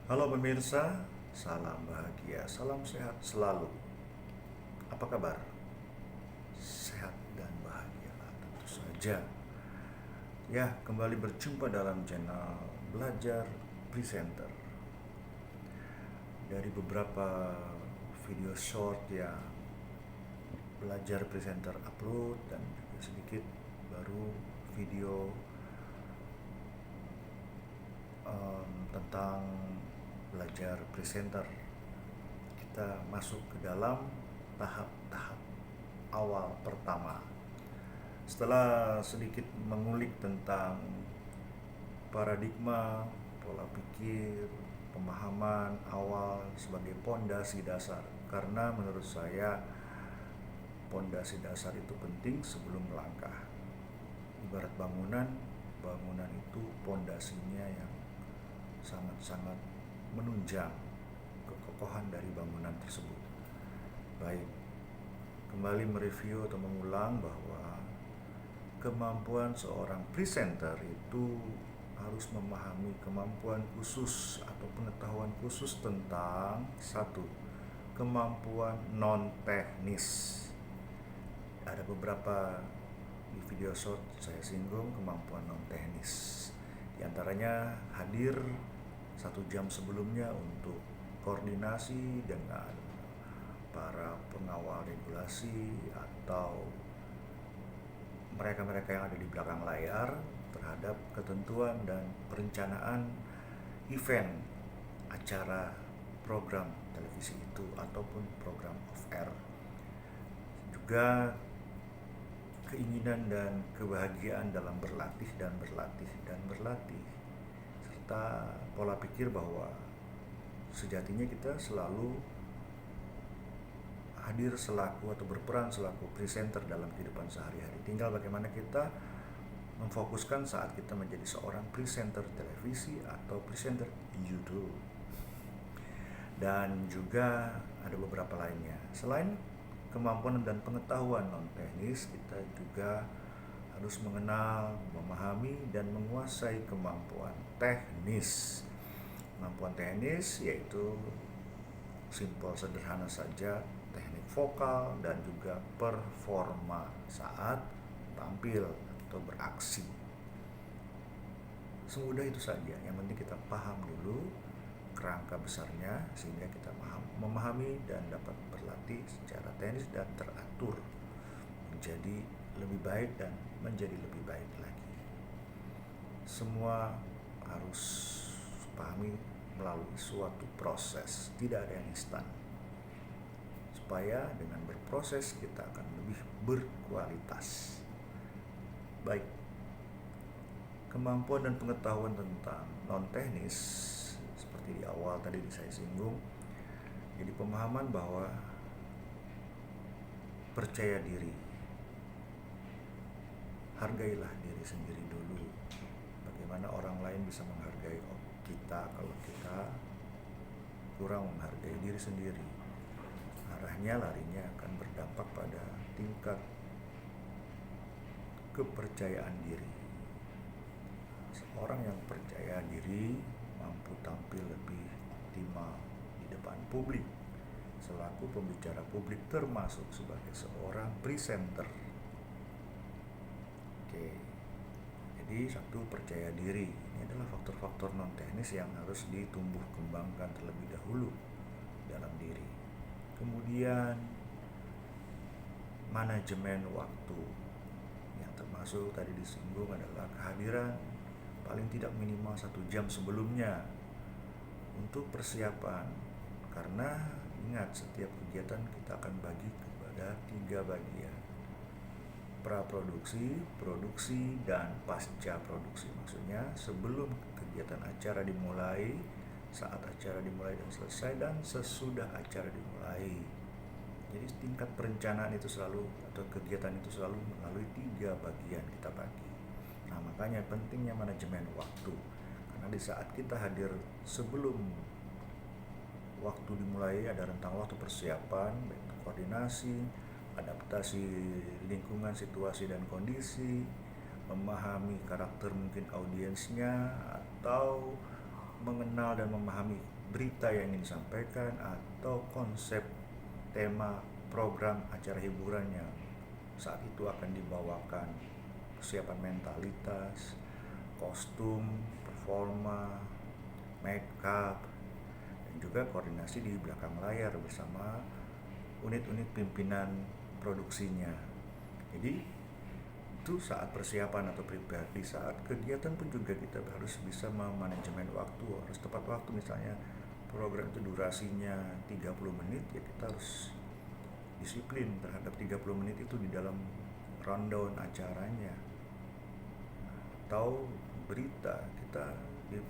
Halo pemirsa, salam bahagia, salam sehat selalu. Apa kabar? Sehat dan bahagia tentu saja. Ya, kembali berjumpa dalam channel Belajar Presenter. Dari beberapa video short yang Belajar Presenter upload dan juga sedikit baru video tentang belajar presenter, kita masuk ke dalam tahap-tahap awal pertama. Setelah sedikit mengulik tentang paradigma, pola pikir, pemahaman awal sebagai pondasi dasar, karena menurut saya pondasi dasar itu penting sebelum melangkah. Ibarat bangunan, bangunan itu pondasinya yang sangat-sangat menunjang kekokohan dari bangunan tersebut. Baik, kembali mereview atau mengulang bahwa kemampuan seorang presenter itu harus memahami kemampuan khusus atau pengetahuan khusus tentang satu, kemampuan non teknis. Ada beberapa di video short saya singgung kemampuan non teknis. Di antaranya hadir 1 jam sebelumnya untuk koordinasi dengan para pengawal regulasi atau mereka-mereka yang ada di belakang layar terhadap ketentuan dan perencanaan event acara program televisi itu ataupun program off air. Juga keinginan dan kebahagiaan dalam berlatih dan berlatih dan berlatih, serta pola pikir bahwa sejatinya kita selalu hadir selaku atau berperan selaku presenter dalam kehidupan sehari-hari. Tinggal bagaimana kita memfokuskan saat kita menjadi seorang presenter televisi atau presenter YouTube. Dan juga ada beberapa lainnya. Selain kemampuan dan pengetahuan non teknis, kita juga harus mengenal, memahami, dan menguasai kemampuan teknis. Kemampuan teknis yaitu simpel sederhana saja, teknik vokal dan juga performa saat tampil atau beraksi. Semudah itu saja, yang penting kita paham dulu kerangka besarnya sehingga kita memahami dan dapat berlatih secara teknis dan teratur menjadi lebih baik dan menjadi lebih baik lagi. Semua harus pahami melalui suatu proses, tidak ada yang instan. Supaya dengan berproses kita akan lebih berkualitas. Baik, kemampuan dan pengetahuan tentang non teknis seperti di awal tadi saya singgung. Jadi pemahaman bahwa percaya diri, hargailah diri sendiri dulu. Bagaimana orang lain bisa menghargai kita kalau kita kurang menghargai diri sendiri? Arahnya larinya akan berdampak pada tingkat kepercayaan diri. Seorang yang percaya diri mampu tampil lebih optimal di depan publik selaku pembicara publik, termasuk sebagai seorang presenter. Oke, jadi satu, percaya diri. Ini adalah faktor-faktor non teknis yang harus ditumbuh kembangkan terlebih dahulu dalam diri. Kemudian manajemen waktu, yang termasuk tadi disinggung adalah kehadiran paling tidak minimal 1 jam sebelumnya untuk persiapan. Karena ingat, setiap kegiatan kita akan bagi kepada 3 bagian: praproduksi, produksi, dan pasca produksi. Maksudnya sebelum kegiatan acara dimulai, saat acara dimulai dan selesai, dan sesudah acara dimulai. Jadi tingkat perencanaan itu selalu, atau kegiatan itu selalu melalui 3 bagian kita bagi. Nah, makanya pentingnya manajemen waktu. Karena di saat kita hadir sebelum waktu dimulai, ada rentang waktu persiapan, koordinasi, adaptasi lingkungan, situasi dan kondisi, memahami karakter mungkin audiensnya, atau mengenal dan memahami berita yang ingin disampaikan atau konsep, tema, program, acara hiburan yang saat itu akan dibawakan, kesiapan mentalitas, kostum, performa, make up, dan juga koordinasi di belakang layar bersama unit-unit pimpinan produksinya. Jadi itu saat persiapan atau prepare. Di saat kegiatan pun juga kita harus bisa memanajemen waktu, harus tepat waktu. Misalnya program itu durasinya 30 menit, ya kita harus disiplin terhadap 30 menit itu di dalam rundown acaranya. Atau berita, kita di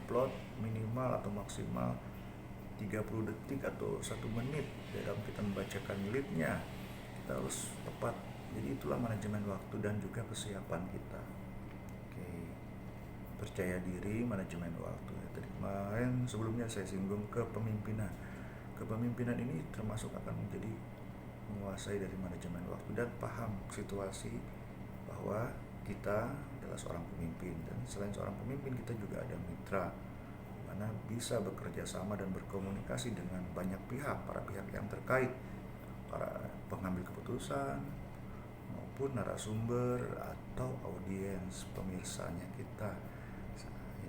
plot minimal atau maksimal 30 detik atau 1 menit dalam kita membacakan leadnya. Kita harus tepat. Jadi itulah manajemen waktu dan juga kesiapan kita. Oke, percaya diri, manajemen waktu. Tadi kemarin sebelumnya saya singgung kepemimpinan. Kepemimpinan ini termasuk akan menjadi menguasai dari manajemen waktu dan paham situasi bahwa kita adalah seorang pemimpin, dan selain seorang pemimpin kita juga ada mitra, di mana bisa bekerja sama dan berkomunikasi dengan banyak pihak, para pihak yang terkait, para pengambil keputusan maupun narasumber atau audiens pemirsanya kita.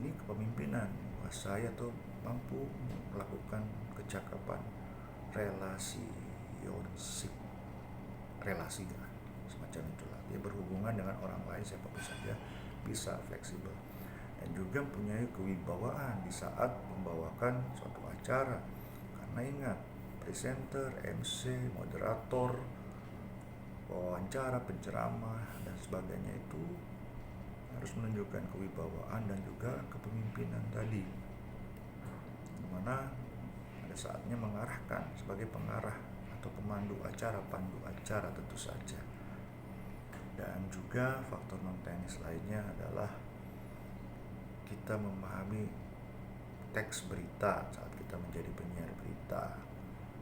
Ini kepemimpinan, menguasai atau mampu melakukan kecakapan relasi lah, semacam itulah. Dia berhubungan dengan orang lain siapapun saja, bisa fleksibel, dan juga mempunyai kewibawaan di saat membawakan suatu acara. Karena ingat, presenter, MC, moderator, wawancara, penceramah, dan sebagainya itu harus menunjukkan kewibawaan dan juga kepemimpinan tadi, dimana ada saatnya mengarahkan sebagai pengarah atau pemandu acara, pandu acara tentu saja. Dan juga faktor non teknis lainnya adalah kita memahami teks berita saat kita menjadi penyiar berita.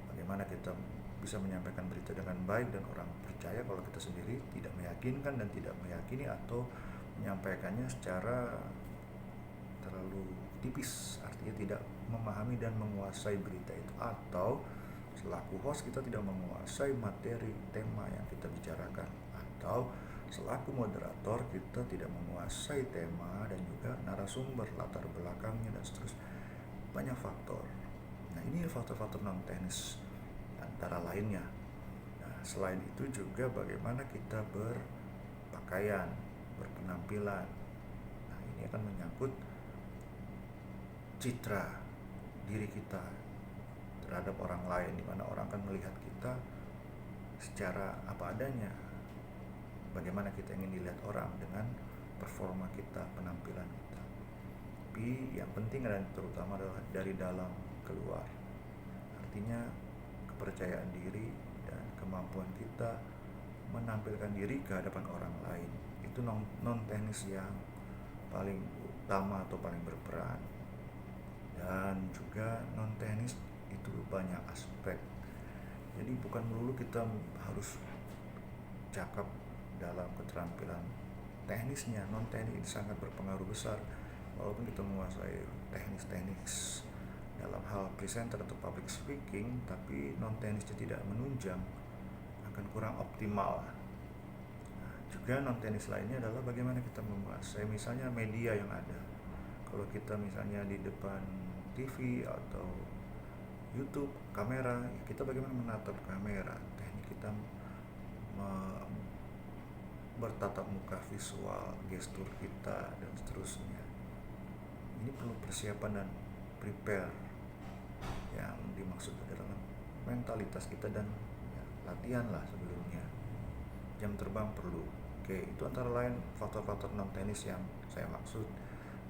Bagaimana kita bisa menyampaikan berita dengan baik dan orang percaya kalau kita sendiri tidak meyakinkan dan tidak meyakini, atau menyampaikannya secara terlalu tipis, artinya tidak memahami dan menguasai berita itu, atau selaku host kita tidak menguasai materi tema yang kita bicarakan, atau selaku moderator kita tidak menguasai tema dan juga narasumber, latar belakangnya, dan seterusnya. Banyak faktor. Nah, ini faktor-faktor non teknis antara lainnya. Nah, selain itu juga bagaimana kita berpakaian, berpenampilan. Nah, ini akan menyangkut citra diri kita terhadap orang lain, di mana orang akan melihat kita secara apa adanya. Bagaimana kita ingin dilihat orang dengan performa kita, penampilan kita. Tapi yang penting adalah terutama adalah dari dalam keluar. Artinya kepercayaan diri dan kemampuan kita menampilkan diri ke hadapan orang lain. Itu non teknis yang paling utama atau paling berperan. Dan juga non teknis itu banyak aspek. Jadi bukan melulu kita harus cakap dalam keterampilan teknisnya. Non teknis sangat berpengaruh besar. Walaupun kita menguasai teknis dalam hal presenter atau public speaking, tapi non teknisnya tidak menunjang, akan kurang optimal. Nah, juga non teknis lainnya adalah bagaimana kita menguasai misalnya media yang ada. Kalau kita misalnya di depan TV atau YouTube, kamera, kita bagaimana menatap kamera, teknik kita bertatap muka, visual, gestur kita, dan seterusnya. Ini perlu persiapan dan prepare. Yang dimaksud adalah mentalitas kita dan latihan lah sebelumnya. Jam terbang perlu. Oke, itu antara lain faktor-faktor non teknis yang saya maksud,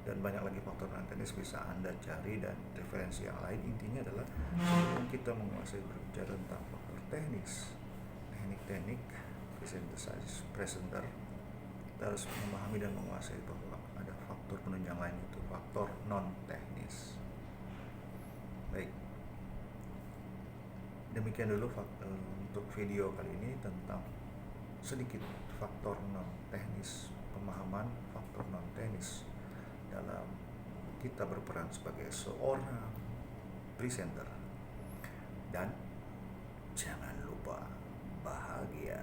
dan banyak lagi faktor non teknis bisa Anda cari dan referensi yang lain. Intinya adalah sebelum kita menguasai berbicara tentang faktor teknis, teknik presenter, kita harus memahami dan menguasai bahwa ada faktor penunjang lain, itu faktor non teknis. Baik, demikian dulu untuk video kali ini tentang sedikit faktor non teknis, pemahaman faktor non teknis dalam kita berperan sebagai seorang presenter. Dan jangan lupa bahagia.